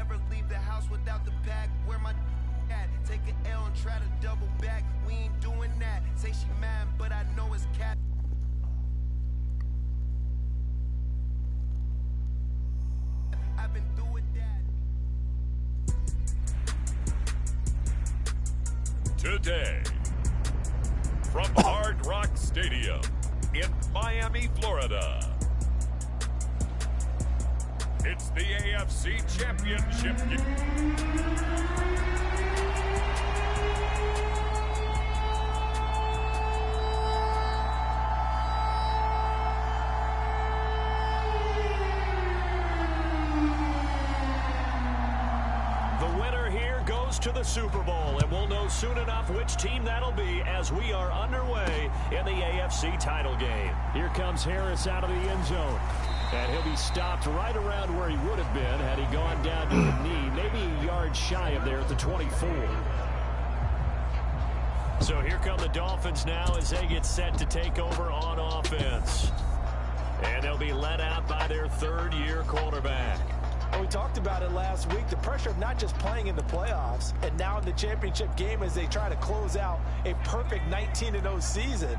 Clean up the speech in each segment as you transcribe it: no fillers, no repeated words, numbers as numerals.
never leave the house without the pack. Where my at? Take an L and try to double back. We ain't doing that. Say she mad, but I know it's cat. I've been through with that. Today, from Hard Rock Stadium in Miami, Florida, it's the AFC Championship game. To the Super Bowl, and we'll know soon enough which team that'll be as we are underway in the AFC title game. Here comes Harris out of the end zone, and he'll be stopped right around where he would have been had he gone down to the knee, maybe a yard shy of there at the 24. So here come the Dolphins now as they get set to take over on offense, and they'll be led out by their third-year quarterback. We talked about it last week, the pressure of not just playing in the playoffs and now in the championship game as they try to close out a perfect 19-0 season.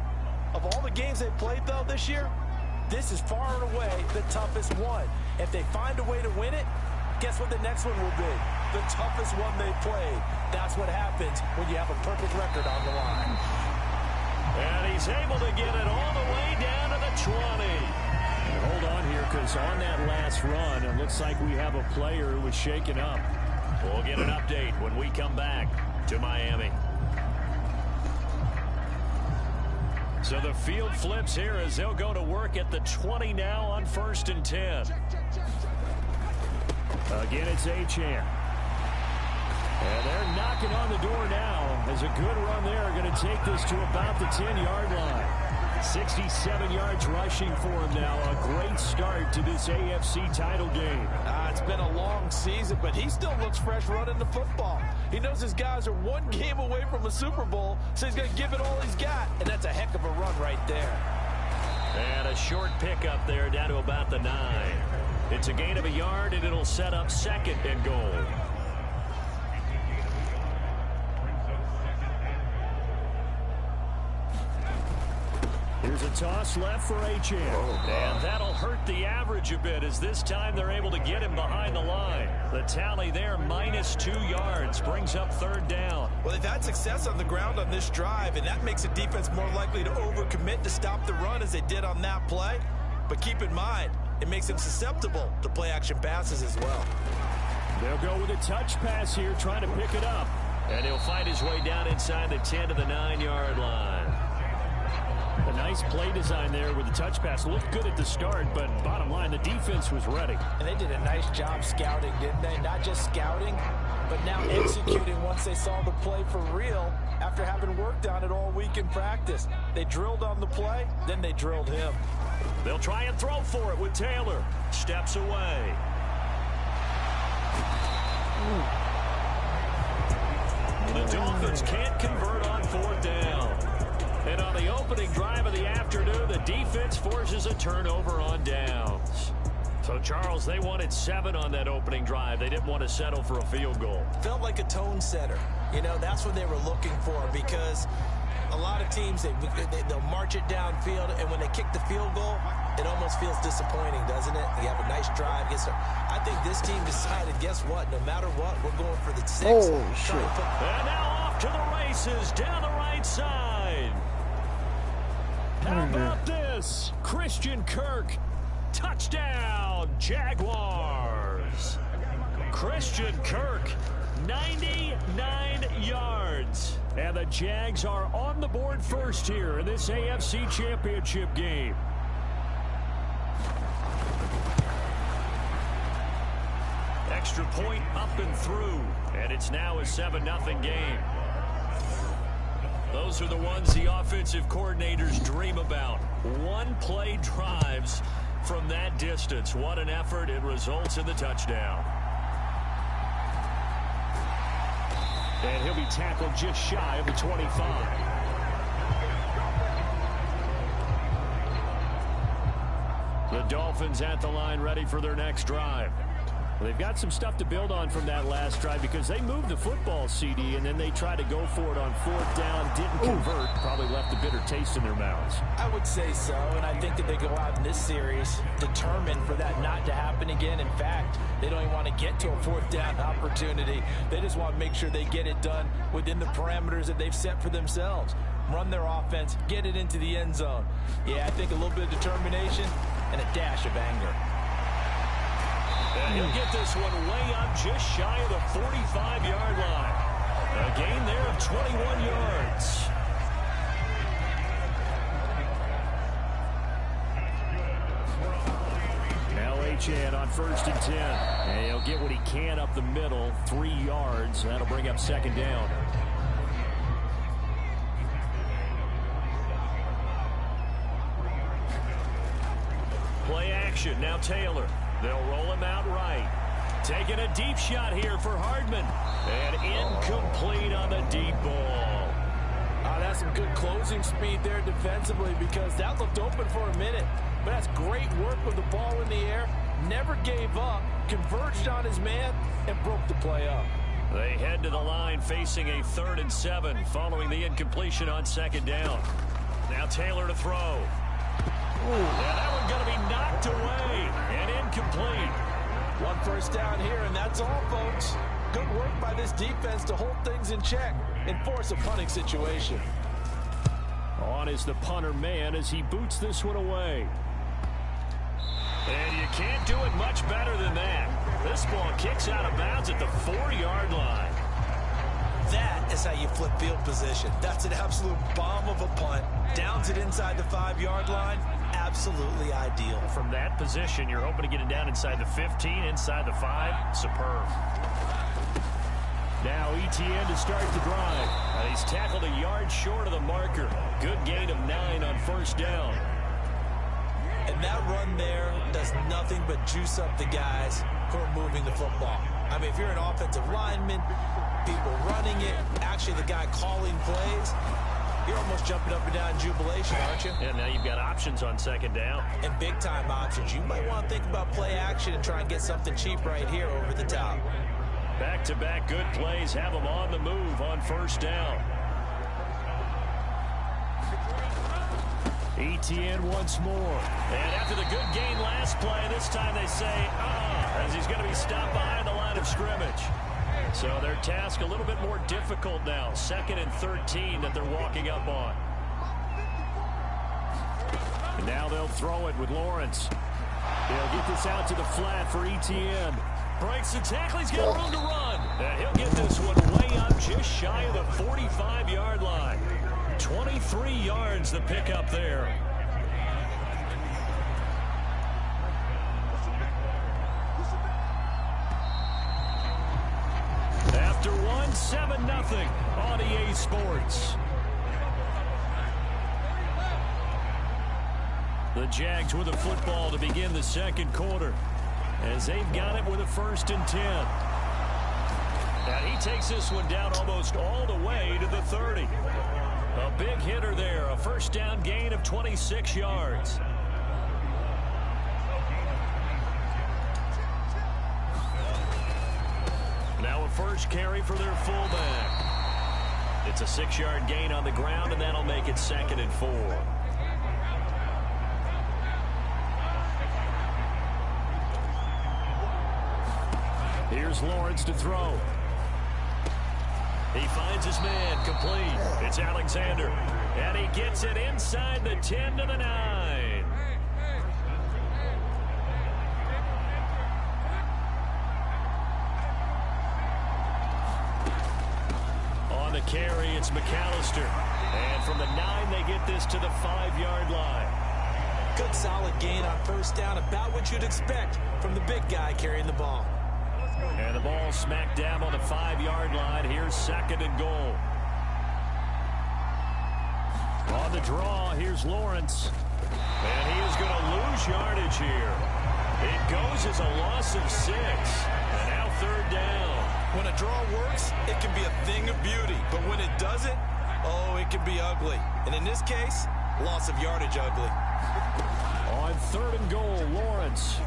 Of all the games they played, though, this year, this is far and away the toughest one. If they find a way to win it, guess what the next one will be? The toughest one they played. That's what happens when you have a perfect record on the line. And he's able to get it all the way down to the 20. Hold on here, because on that last run, it looks like we have a player who was shaken up. We'll get an update when we come back to Miami. So the field flips here as they'll go to work at the 20 now on 1st and 10. Again, it's Achane. And they're knocking on the door now as a good run there. Going to take this to about the 10-yard line. 67 yards rushing for him now. A great start to this AFC title game. It's been a long season, but he still looks fresh running the football. He knows his guys are one game away from a Super Bowl, so he's going to give it all he's got, and that's a heck of a run right there. And a short pickup there down to about the 9. It's a gain of a yard, and it'll set up 2nd and goal. Here's a toss left for Achane. And that'll hurt the average a bit as this time they're able to get him behind the line. The tally there, -2 yards, brings up 3rd down. Well, they've had success on the ground on this drive, and that makes the defense more likely to overcommit to stop the run as they did on that play. But keep in mind, it makes them susceptible to play-action passes as well. They'll go with a touch pass here, trying to pick it up. And he'll find his way down inside the 10 to the 9-yard line. A nice play design there with the touch pass. Looked good at the start, but bottom line, the defense was ready. And they did a nice job scouting, didn't they? Not just scouting, but now executing once they saw the play for real after having worked on it all week in practice. They drilled on the play, then they drilled him. They'll try and throw for it with Taylor. Steps away. The Dolphins can't convert on 4th down. And on the opening drive of the afternoon, the defense forces a turnover on downs. So, Charles, they wanted 7 on that opening drive. They didn't want to settle for a field goal. Felt like a tone setter. You know, that's what they were looking for, because a lot of teams, they'll march it downfield, and when they kick the field goal, it almost feels disappointing, doesn't it? You have a nice drive. I think this team decided, guess what? No matter what, we're going for the 6. Oh, shit. And now off to the races down the right side. How about this? Christian Kirk, touchdown, Jaguars. Christian Kirk, 99 yards. And the Jags are on the board first here in this AFC Championship game. Extra point up and through, and it's now a 7-0 game. Those are the ones the offensive coordinators dream about. One-play drives from that distance. What an effort. It results in the touchdown. And he'll be tackled just shy of the 25. The Dolphins at the line ready for their next drive. Well, they've got some stuff to build on from that last drive because they moved the football, CD, and then they tried to go for it on 4th down, didn't convert, probably left a bitter taste in their mouths. I would say so, and I think that they go out in this series determined for that not to happen again. In fact, they don't even want to get to a 4th down opportunity. They just want to make sure they get it done within the parameters that they've set for themselves. Run their offense, get it into the end zone. Yeah, I think a little bit of determination and a dash of anger. And he'll get this one way up just shy of the 45-yard line. A gain there of 21 yards. LHN on 1st and 10. And he'll get what he can up the middle, 3 yards. That'll bring up 2nd down. Play action, now Taylor. They'll roll him out right. Taking a deep shot here for Hardman. And incomplete on the deep ball. That's some good closing speed there defensively because that looked open for a minute. But that's great work with the ball in the air. Never gave up. Converged on his man and broke the play up. They head to the line facing a 3rd and 7 following the incompletion on 2nd down. Now Taylor to throw. Yeah, that one's going to be knocked away and incomplete. 1 first down here, and that's all, folks. Good work by this defense to hold things in check and force a punting situation. On is the punter man as he boots this one away. And you can't do it much better than that. This ball kicks out of bounds at the 4-yard line. That is how you flip field position. That's an absolute bomb of a punt. Downs it inside the 5-yard line. Absolutely ideal. From that position, you're hoping to get it down inside the 15, inside the 5. Superb. Now Etienne to start the drive. He's tackled a yard short of the marker. Good gain of 9 on 1st down. And that run there does nothing but juice up the guys who are moving the football. I mean, if you're an offensive lineman, people running it, actually the guy calling plays, you're almost jumping up and down in jubilation, aren't you? And now you've got options on 2nd down. And big-time options. You might want to think about play action and try and get something cheap right here over the top. Back-to-back good plays have them on the move on 1st down. Etienne once more. And after the good gain last play, this time they say, as he's going to be stopped behind the line of scrimmage. So their task a little bit more difficult now. 2nd and 13 that they're walking up on. And now they'll throw it with Lawrence. They'll get this out to the flat for Etienne. Breaks the tackle. He's got room to run. And he'll get this one way up just shy of the 45-yard line. 23 yards the pickup there. After one, 7-0 on EA Sports. The Jags with the football to begin the 2nd quarter as they've got it with a 1st and 10. And he takes this one down almost all the way to the 30. A big hitter there, a 1st down gain of 26 yards. Now a 1st carry for their fullback. It's a 6-yard gain on the ground, and that'll make it 2nd and 4. Here's Lawrence to throw. He finds his man, complete. It's Alexander, and he gets it inside the 10 to the 9. On the carry, it's McAllister. And from the 9, they get this to the 5-yard line. Good solid gain on 1st down, about what you'd expect from the big guy carrying the ball. And the ball smack dab on the 5-yard line. Here's 2nd and goal. On the draw, here's Lawrence. And he is going to lose yardage here. It goes as a loss of 6. And now 3rd down. When a draw works, it can be a thing of beauty. But when it doesn't, oh, it can be ugly. And in this case, loss of yardage ugly. On 3rd and goal, Lawrence.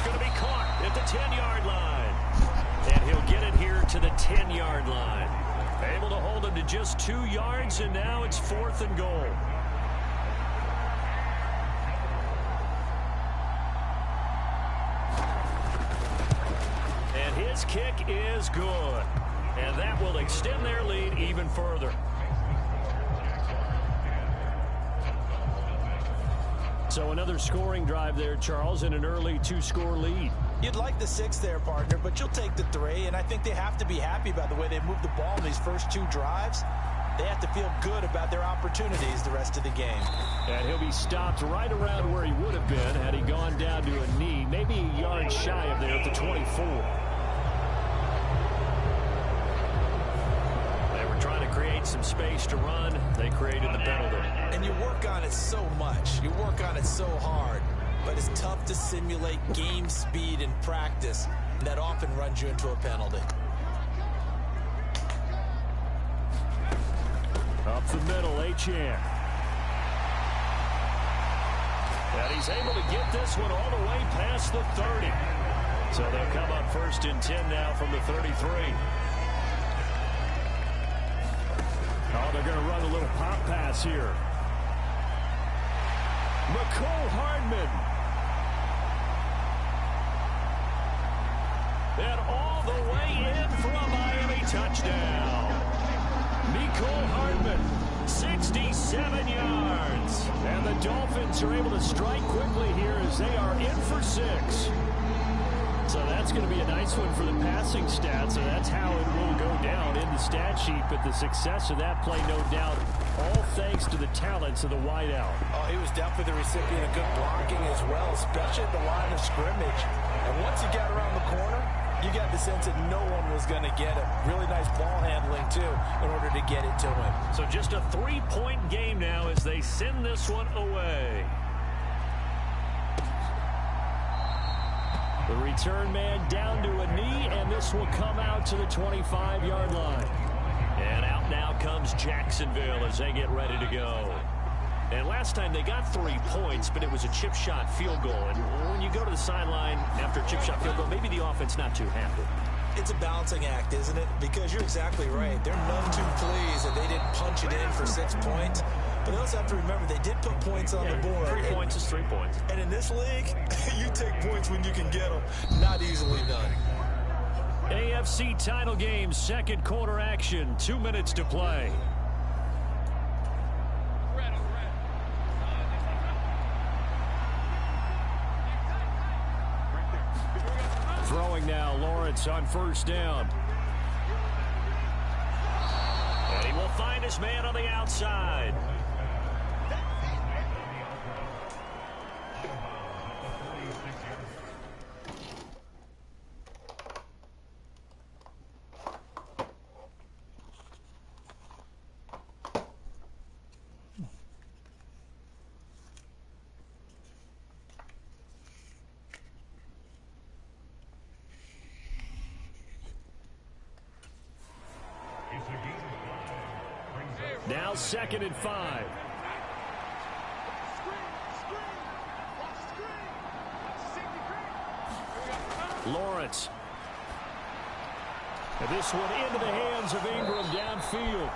going to be caught at the 10-yard line. And he'll get it here to the 10-yard line. Able to hold him to just 2 yards, and now it's 4th and goal. And his kick is good. And that will extend their lead even further. So another scoring drive there, Charles, and an early 2-score lead. You'd like the 6 there, partner, but you'll take the 3, and I think they have to be happy about the way they moved the ball in these first 2 drives. They have to feel good about their opportunities the rest of the game. And he'll be stopped right around where he would have been had he gone down to a knee, maybe a yard shy of there at the 24. They were trying to create some space to run. They created the penalty. And you work on it so much. You work on it so hard. But it's tough to simulate game speed in practice. And that often runs you into a penalty. Up the middle, Achane. And he's able to get this one all the way past the 30. So they'll come up 1st and 10 now from the 33. Oh, they're going to run a little pop pass here. McCole Hardman. And all the way in for a Miami touchdown. McCole Hardman, 67 yards. And the Dolphins are able to strike quickly here as they are in for 6. So that's going to be a nice one for the passing stats, so that's how it will go down in the stat sheet. But the success of that play, no doubt, all thanks to the talents of the wideout. Oh, he was definitely the recipient of good blocking as well, especially at the line of scrimmage. And once he got around the corner, you got the sense that no one was going to get him. Really nice ball handling, too, in order to get it to him. So just a 3-point game now as they send this one away. The return man down to a knee, and this will come out to the 25-yard line. And out now comes Jacksonville as they get ready to go. And last time they got 3 points, but it was a chip shot field goal. And when you go to the sideline after a chip shot field goal, maybe the offense not too happy. It's a balancing act, isn't it? Because you're exactly right. They're none too pleased that they didn't punch it in for 6 points. But they also have to remember they did put points on the board. 3 points is 3 points. And in this league, you take points when you can get them. Not easily done. AFC title game, 2nd quarter action. 2 minutes to play. Throwing now, Lawrence on 1st down. And he will find his man on the outside. Now 2nd and 5. Lawrence. And this one into the hands of Ingram downfield.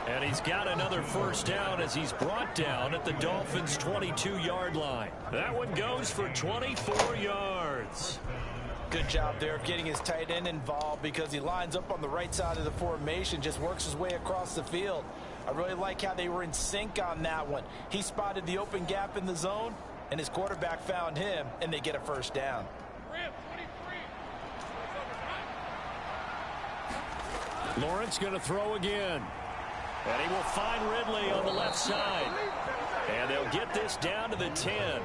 And he's got another 1st down as he's brought down at the Dolphins' 22-yard line. That one goes for 24 yards. Good job there of getting his tight end involved because he lines up on the right side of the formation, just works his way across the field. I really like how they were in sync on that one. He spotted the open gap in the zone, and his quarterback found him, and they get a 1st down. Lawrence going to throw again. And he will find Ridley on the left side. And they'll get this down to the 10.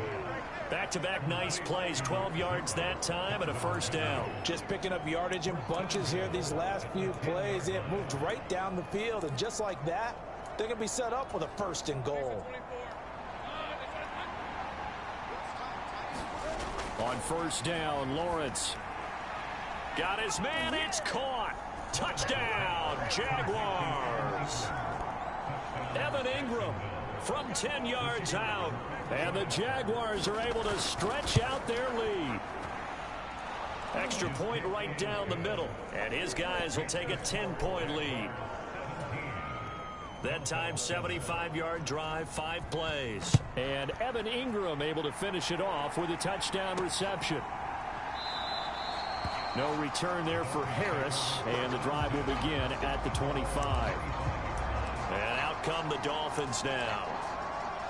Back-to-back nice plays, 12 yards that time and a 1st down. Just picking up yardage in bunches here these last few plays. They have moved right down the field, and just like that, they're going to be set up with a 1st and goal. On 1st down, Lawrence got his man. It's caught. Touchdown, Jaguars. Evan Ingram from 10 yards out. And the Jaguars are able to stretch out their lead. Extra point right down the middle. And his guys will take a 10-point lead. That time, 75-yard drive, 5 plays. And Evan Ingram able to finish it off with a touchdown reception. No return there for Harris, and the drive will begin at the 25. And out come the Dolphins now.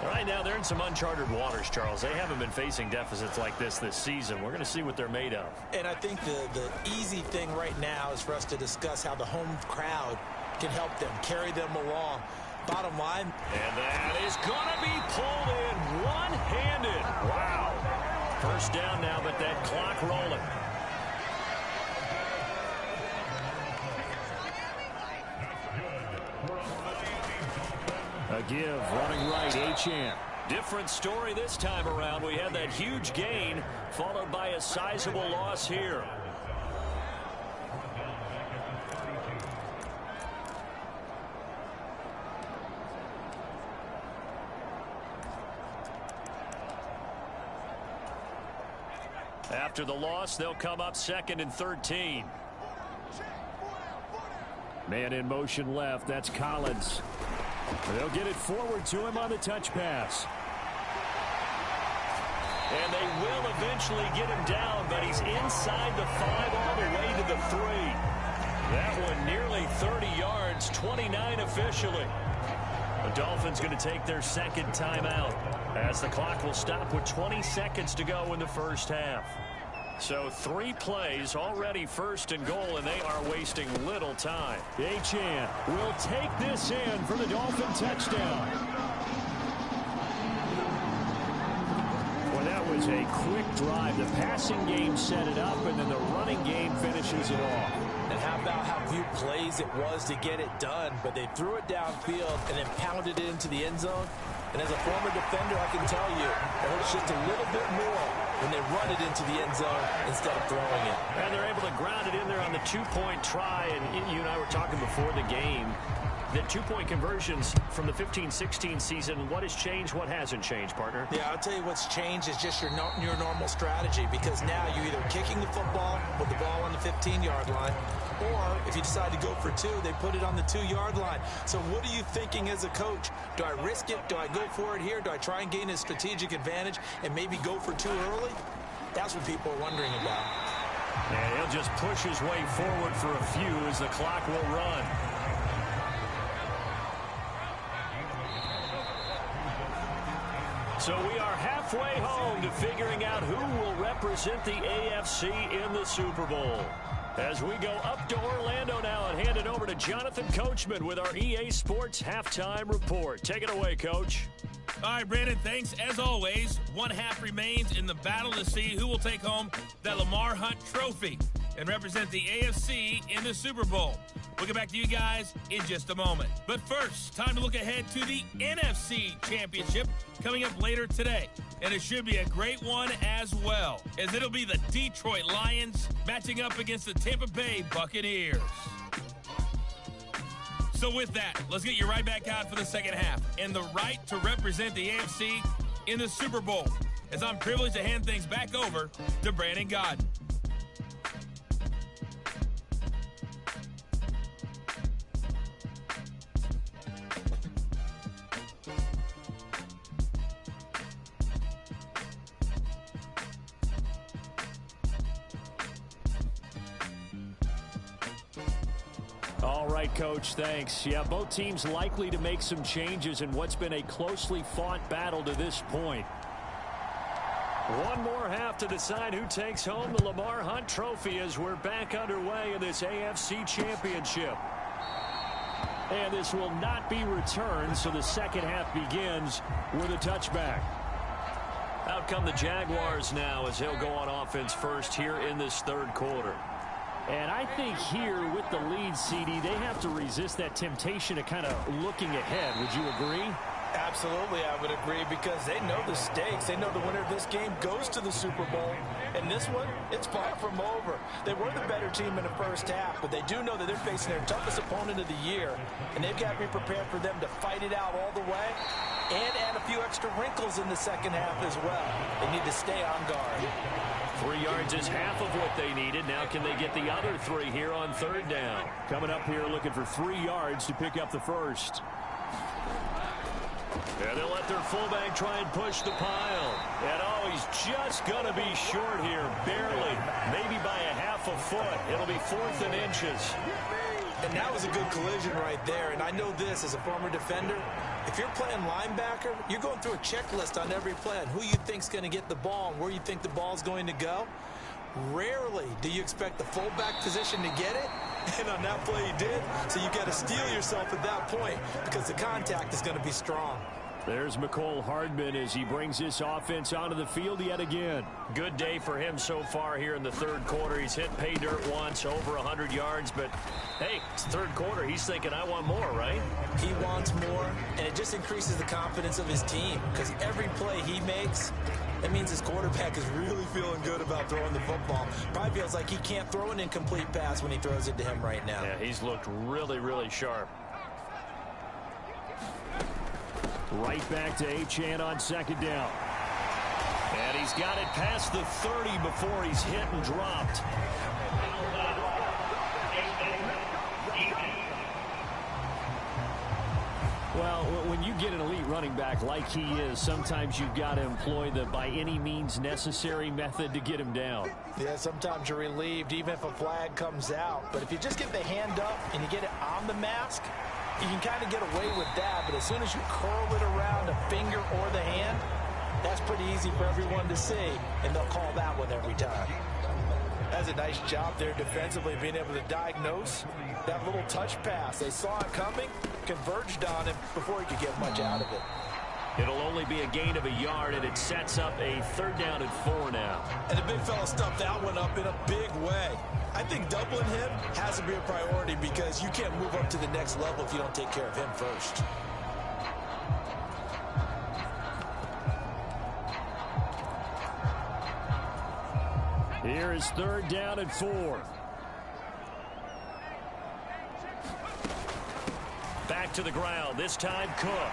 Right now, they're in some uncharted waters, Charles. They haven't been facing deficits like this season. We're going to see what they're made of. And I think the easy thing right now is for us to discuss how the home crowd can help them, carry them along. Bottom line. And that is going to be pulled in one-handed. Wow. First down now, but that clock rolling. A give, running right, Achane. Different story this time around. We had that huge gain, followed by a sizable loss here. After the loss, they'll come up 2nd and 13. Man in motion left. That's Collins. They'll get it forward to him on the touch pass. And they will eventually get him down, but he's inside the 5 all the way to the 3. That one nearly 30 yards, 29 officially. The Dolphins going to take their second timeout as the clock will stop with 20 seconds to go in the first half. So 3 plays already 1st and goal, and they are wasting little time. Achane will take this in for the Dolphin touchdown. Well, that was a quick drive. The passing game set it up, and then the running game finishes it off. And how about how few plays it was to get it done, but they threw it downfield and then pounded it into the end zone. And as a former defender, I can tell you, it hurts just a little bit more when they run it into the end zone instead of throwing it. And they're able to ground it in there on the 2-point try. And you and I were talking before the game. The 2-point conversions from the 15-16 season, what has changed, what hasn't changed, partner? Yeah, I'll tell you what's changed is just your normal strategy, because now you're either kicking the football with the ball on the 15-yard line, or if you decide to go for 2, they put it on the 2-yard line. So what are you thinking as a coach? Do I risk it? Do I go for it here? Do I try and gain a strategic advantage and maybe go for 2 early? That's what people are wondering about. And he'll just push his way forward for a few as the clock will run. So we are halfway home to figuring out who will represent the AFC in the Super Bowl. As we go up to Orlando now and hand it over to Jonathan Coachman with our EA Sports Halftime Report. Take it away, Coach. All right, Brandon, thanks. As always, 1 half remains in the battle to see who will take home that Lamar Hunt trophy and represent the AFC in the Super Bowl. We'll get back to you guys in just a moment. But first, time to look ahead to the NFC Championship coming up later today. And it should be a great one as well, as it'll be the Detroit Lions matching up against the Tampa Bay Buccaneers. So with that, let's get you right back out for the second half and the right to represent the AFC in the Super Bowl, as I'm privileged to hand things back over to Brandon Godden. All right, Coach, thanks. Yeah, both teams likely to make some changes in what's been a closely fought battle to this point. One more half to decide who takes home the Lamar Hunt trophy as we're back underway in this AFC Championship. And this will not be returned, so the second half begins with a touchback. Out come the Jaguars now as they'll go on offense first here in this third quarter. And I think here with the lead, CD, they have to resist that temptation of kind of looking ahead. Would you agree? Absolutely, I would agree, because they know the stakes. They know the winner of this game goes to the Super Bowl. And this one, it's far from over. They were the better team in the first half, but they do know that they're facing their toughest opponent of the year, and they've got to be prepared for them to fight it out all the way and add a few extra wrinkles in the second half as well. They need to stay on guard. 3 yards is half of what they needed. Now can they get the other 3 here on third down? Coming up here looking for 3 yards to pick up the first. And they'll let their fullback try and push the pile. And oh, he's just going to be short here, barely, maybe by a half a foot. It'll be 4th and inches. And that was a good collision right there. And I know this as a former defender. If you're playing linebacker, you're going through a checklist on every play on who you think's going to get the ball and where you think the ball's going to go. Rarely do you expect the fullback position to get it. And on that play he did. So you got to steel yourself at that point because the contact is going to be strong. There's McCole Hardman as he brings this offense onto the field yet again. Good day for him so far here in the third quarter. He's hit pay dirt once, over 100 yards. But, hey, it's third quarter. He's thinking, I want more, right? He wants more, and it just increases the confidence of his team because every play he makes, that means his quarterback is really feeling good about throwing the football. Probably feels like he can't throw an incomplete pass when he throws it to him right now. Yeah, he's looked really, really sharp. Right back to Achane on second down. And he's got it past the 30 before he's hit and dropped. Well, when you get an elite running back like he is, sometimes you've got to employ the by any means necessary method to get him down. Yeah, sometimes you're relieved even if a flag comes out. But if you just get the hand up and you get it on the mask, you can kind of get away with that, but as soon as you curl it around a finger or the hand, that's pretty easy for everyone to see, and they'll call that one every time. That's a nice job there defensively, being able to diagnose that little touch pass. They saw it coming, converged on him before he could get much out of it. It'll only be a gain of a yard, and it sets up a third down and 4 now. And the big fella stuffed that one up in a big way. I think doubling him has to be a priority because you can't move up to the next level if you don't take care of him first. Here is third down and 4. Back to the ground, this time Cook.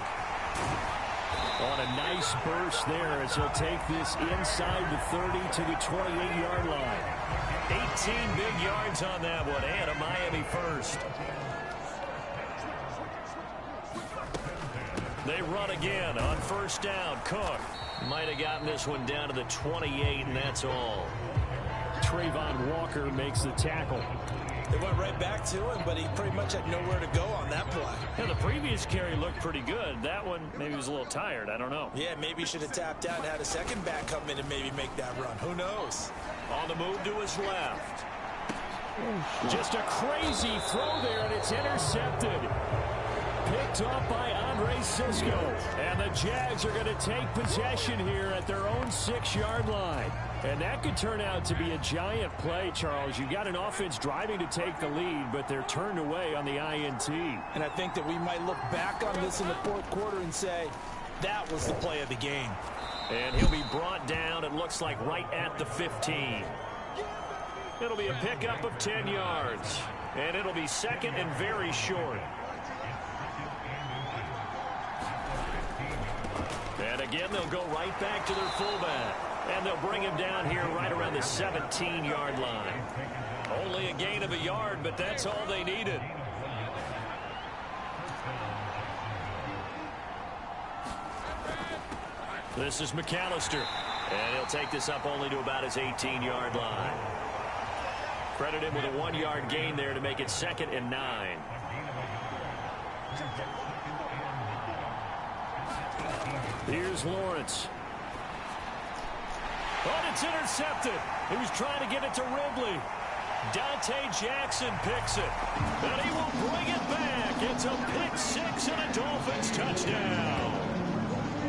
On a nice burst there as he'll take this inside the 30 to the 28-yard line. 18 big yards on that one, and a Miami first. They run again on first down. Cook might have gotten this one down to the 28, and that's all. Trayvon Walker makes the tackle. They went right back to him, but he pretty much had nowhere to go on that play. Yeah, the previous carry looked pretty good. That one, maybe was a little tired. I don't know. Yeah, maybe he should have tapped out and had a second back come in and maybe make that run. Who knows? On the move to his left. Just a crazy throw there, and it's intercepted. Picked off by Andre Cisco. And the Jags are going to take possession here at their own 6-yard line. And that could turn out to be a giant play, Charles. You've got an offense driving to take the lead, but they're turned away on the INT. And I think that we might look back on this in the fourth quarter and say, that was the play of the game. And he'll be brought down, it looks like, right at the 15. It'll be a pickup of 10 yards. And it'll be second and very short. And again, they'll go right back to their fullback. And they'll bring him down here right around the 17-yard line. Only a gain of a yard, but that's all they needed. This is McAllister. And he'll take this up only to about his 18-yard line. Credit him with a 1-yard gain there to make it second and 9. Here's Lawrence. Oh, it's intercepted. He was trying to get it to Ridley. Dante Jackson picks it. And he will bring it back. It's a pick 6 and a Dolphins touchdown.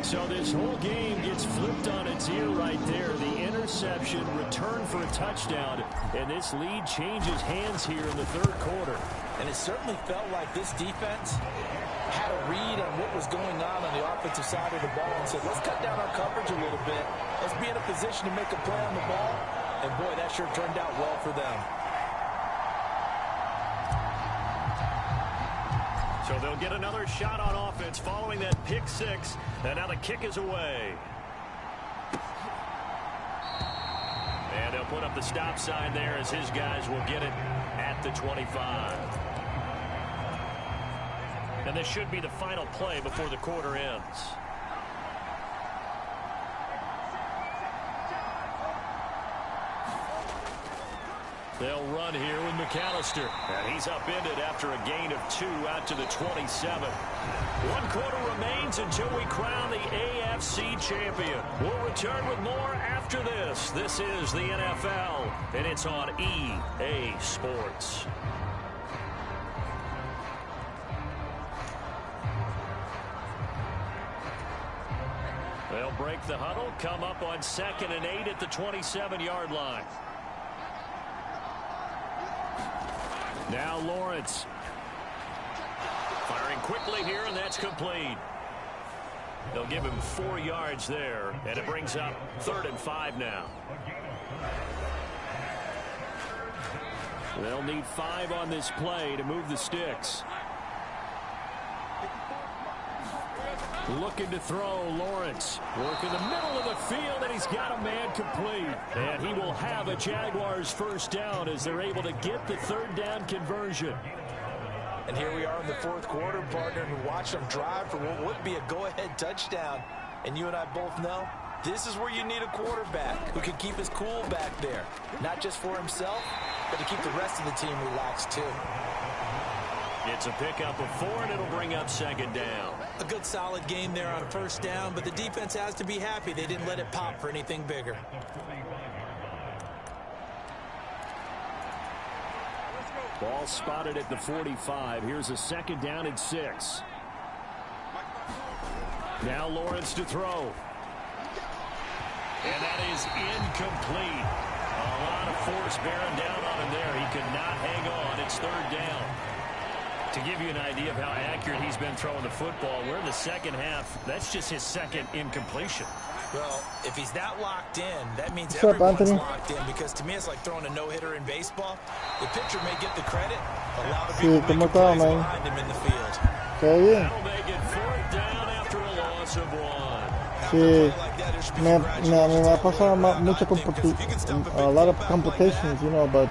So this whole game gets flipped on its ear right there. The interception, return for a touchdown. And this lead changes hands here in the third quarter. And it certainly felt like this defense had a read on what was going on the offensive side of the ball and said, let's cut down our coverage a little bit. Let's be in a position to make a play on the ball. And, boy, that sure turned out well for them. So they'll get another shot on offense following that pick six. And now the kick is away. And they'll put up the stop sign there as his guys will get it at the 25. And this should be the final play before the quarter ends. They'll run here with McAllister. And he's upended after a gain of 2 out to the 27. 1 quarter remains until we crown the AFC champion. We'll return with more after this. This is the NFL, and it's on EA Sports. They'll break the huddle, come up on 2nd and 8 at the 27-yard line. Now Lawrence. Firing quickly here, and that's complete. They'll give him 4 yards there, and it brings up 3rd and 5 now. They'll need 5 on this play to move the sticks. Looking to throw, Lawrence. Work in the middle of the field, and he's got a man complete. And he will have a Jaguars first down as they're able to get the 3rd down conversion. And here we are in the 4th quarter, partner, and watch them drive for what would be a go-ahead touchdown. And you and I both know this is where you need a quarterback who can keep his cool back there. Not just for himself, but to keep the rest of the team relaxed, too. It's a pickup of 4, and it'll bring up 2nd down. A good solid game there on 1st down, but the defense has to be happy they didn't let it pop for anything bigger. Ball spotted at the 45. Here's a 2nd down and 6. Now Lawrence to throw. And that is incomplete. A lot of force bearing down on him there. He could not hang on. It's 3rd down. To give you an idea of how accurate he's been throwing the football, we're in the 2nd half. That's just his 2nd incompletion. Well, if he's that locked in, that means everyone's locked in, because to me it's like throwing a no-hitter in baseball. The pitcher may get the credit, a lot of people make plays behind him in the field. That'll make it 4th down after a loss of 1. Sí, me ha pasado a lot of complications, you know, but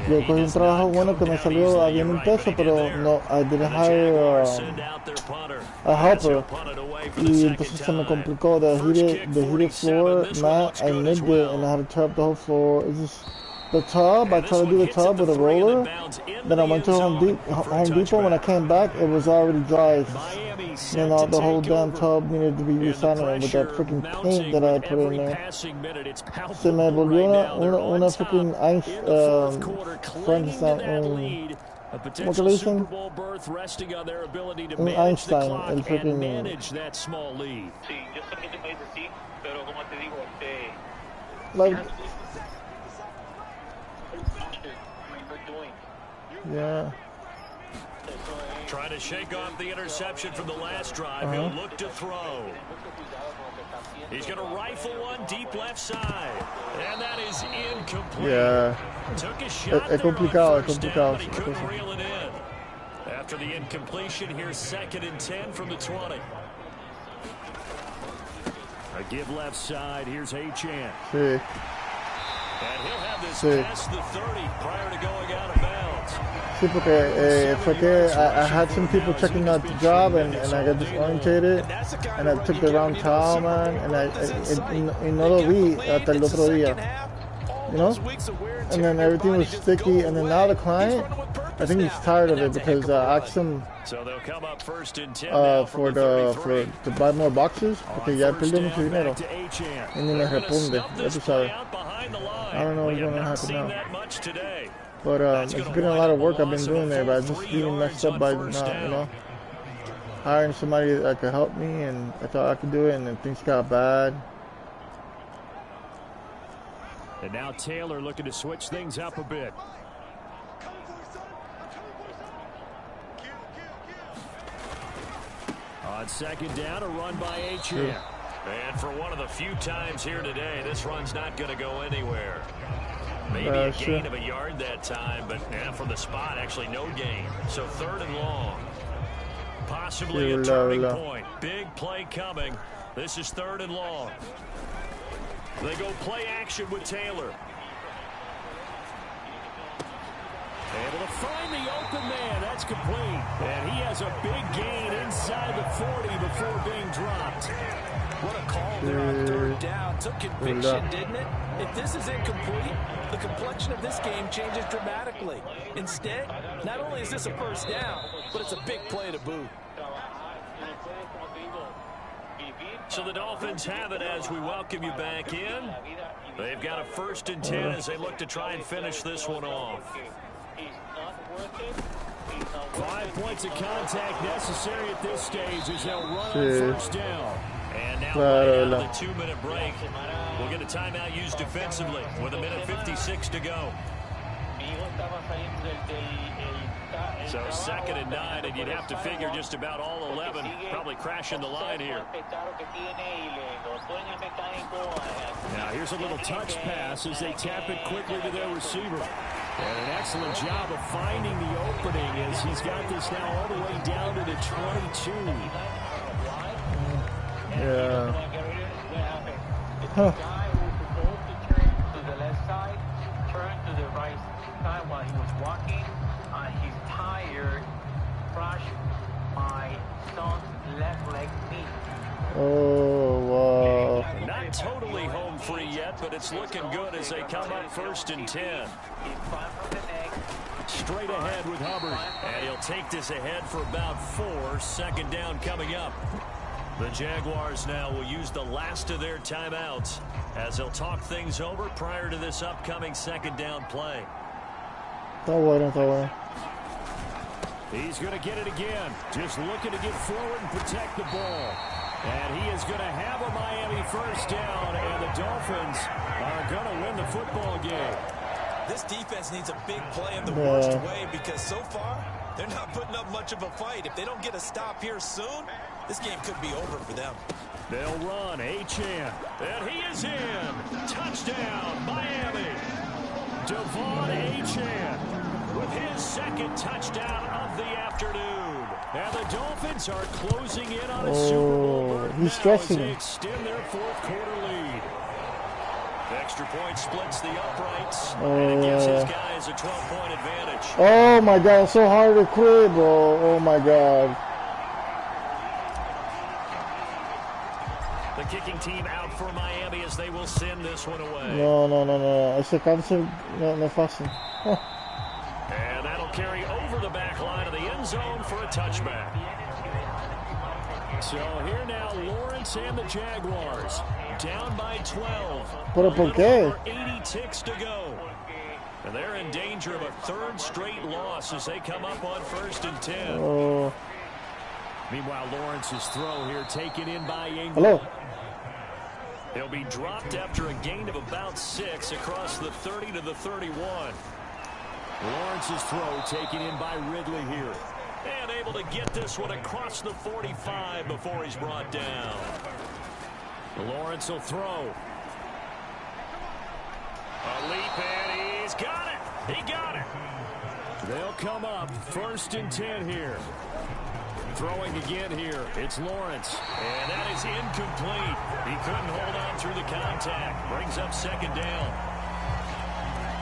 yo cogí un trabajo bueno que me salió a bien $1, pero no, I didn't hire a helper, y entonces se me complicó. The heated floor, I nicked it, and I had to tear up the whole floor. It's just the tub. I tried to do the tub with a roller. Then I went to Home Depot. When I came back, it was already dry. You know, the whole damn tub needed to be resilient with that freaking paint that I put in there. Se me volvió una freaking Frankenstein. ¿Cómo que le dicen? Un Einstein, el freaking. Like. Yeah. Trying to shake off the interception from the last drive. He'll look to throw. He's going to rifle one deep left side. And that is incomplete. Yeah. Took a shot there on first down, but he couldn't reel it in. After the incompletion, here's 2nd and 10 from the 20. A give left side. Here's Achane. Sí. And he'll have this past the 30 prior to going out of bounds. Sí, porque fue que I had some people checking out the job, and I got disorientated, and I took the wrong towel, man, and no lo vi hasta el otro día, you know? And then everything was sticky, and then now the client, I think he's tired of it, because I asked him to buy more boxes, porque ya perdió mucho dinero, y ni me responde, ya tú sabes. I don't know what's going to happen now. But it's been a lot of work I've been doing there, but I just getting messed up by not, you know, hiring somebody that could help me, and I thought I could do it, and then things got bad. And now Taylor looking to switch things up a bit. On second down, a run by Achane. And for one of the few times here today, this run's not going to go anywhere. Maybe a gain of a yard that time, but from the spot, actually no gain. So 3rd and long. Possibly a turning point. Big play coming. This is 3rd and long. They go play action with Taylor. Able to find the open man. That's complete. And he has a big gain inside the 40 before being dropped. What a call there on 3rd down. Took conviction, didn't it? If this is incomplete, the complexion of this game changes dramatically. Instead, not only is this a 1st down, but it's a big play to boot. So the Dolphins have it as we welcome you back in. They've got a 1st and 10 as they look to try and finish this one off. 5 points of contact necessary at this stage as they'll run on 1st down. And now right out of the 2-minute break, we'll get a timeout used defensively with 1:56 to go. So 2nd and 9, and you'd have to figure just about all 11 probably crashing the line here. Now here's a little touch pass as they tap it quickly to their receiver. And an excellent job of finding the opening as he's got this now all the way down to the 22. Yeah. Huh. To the left side, turn to the right side while he was walking. His tire crushed my son's left leg knee. Oh, wow. Not totally home free yet, but it's looking good as they come up 1st and 10. Straight ahead with Hubbard. And he'll take this ahead for about 4. 2nd down coming up. The Jaguars now will use the last of their timeouts as they'll talk things over prior to this upcoming 2nd down play. He's going to get it again. Just looking to get forward and protect the ball. And he is going to have a Miami 1st down, and the Dolphins are going to win the football game. This defense needs a big play in the worst way because so far they're not putting up much of a fight. If they don't get a stop here soon, this game could be over for them. They'll run. Achane. And he is in. Touchdown, Miami. Devon Achane with his 2nd touchdown of the afternoon. And the Dolphins are closing in on a Super Bowl he's stressing as they extend their 4th quarter lead. The extra point splits the uprights, and it gives his guys a 12-point advantage. Oh, my God. It's so hard to quit, bro. Oh, my God. The kicking team out for Miami as they will send this one away. No. Ese cáncer no es fácil. Oh. And that'll carry over the back line of the end zone for a touchback. So here now, Lawrence and the Jaguars down by 12. ¿Pero por qué? 80 ticks to go. And they're in danger of a 3rd straight loss as they come up on 1st and 10. Oh. Meanwhile, Lawrence's throw here taken in by Ingram. Hello. He'll be dropped after a gain of about 6 across the 30 to the 31. Lawrence's throw taken in by Ridley here. And able to get this one across the 45 before he's brought down. Lawrence will throw. A leap, and he's got it. He got it. They'll come up 1st and 10 here. Throwing again here. It's Lawrence. And that is incomplete. He couldn't hold on through the contact. Brings up 2nd down.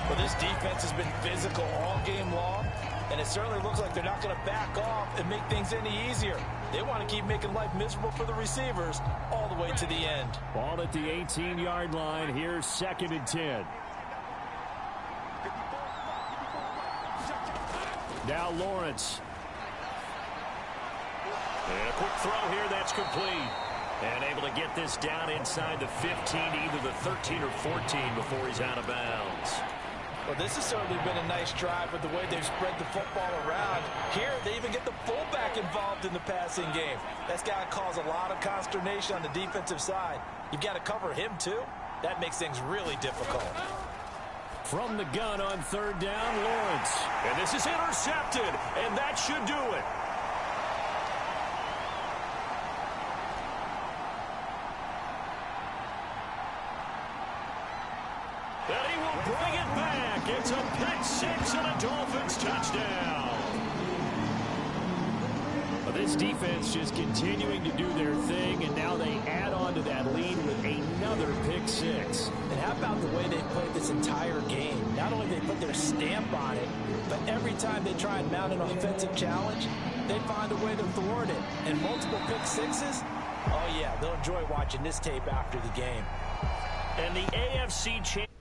Well, this defense has been physical all game long, and it certainly looks like they're not going to back off and make things any easier. They want to keep making life miserable for the receivers all the way to the end. Ball at the 18-yard line. Here's 2nd and 10. Now Lawrence. And a quick throw here, that's complete. And able to get this down inside the 15, either the 13 or 14 before he's out of bounds. Well, this has certainly been a nice drive with the way they've spread the football around. Here, they even get the fullback involved in the passing game. That's got to cause a lot of consternation on the defensive side. You've got to cover him, too. That makes things really difficult. From the gun on 3rd down, Lawrence. And this is intercepted, and that should do it. And he will bring it back. It's a pick six and a Dolphins touchdown. Well, this defense just continuing to do their thing, and now they add on to that lead with another pick six. And how about the way they played this entire game? Not only they put their stamp on it, but every time they try and mount an offensive challenge, they find a way to thwart it. And multiple pick sixes, oh yeah, they'll enjoy watching this tape after the game. And the AFC champion.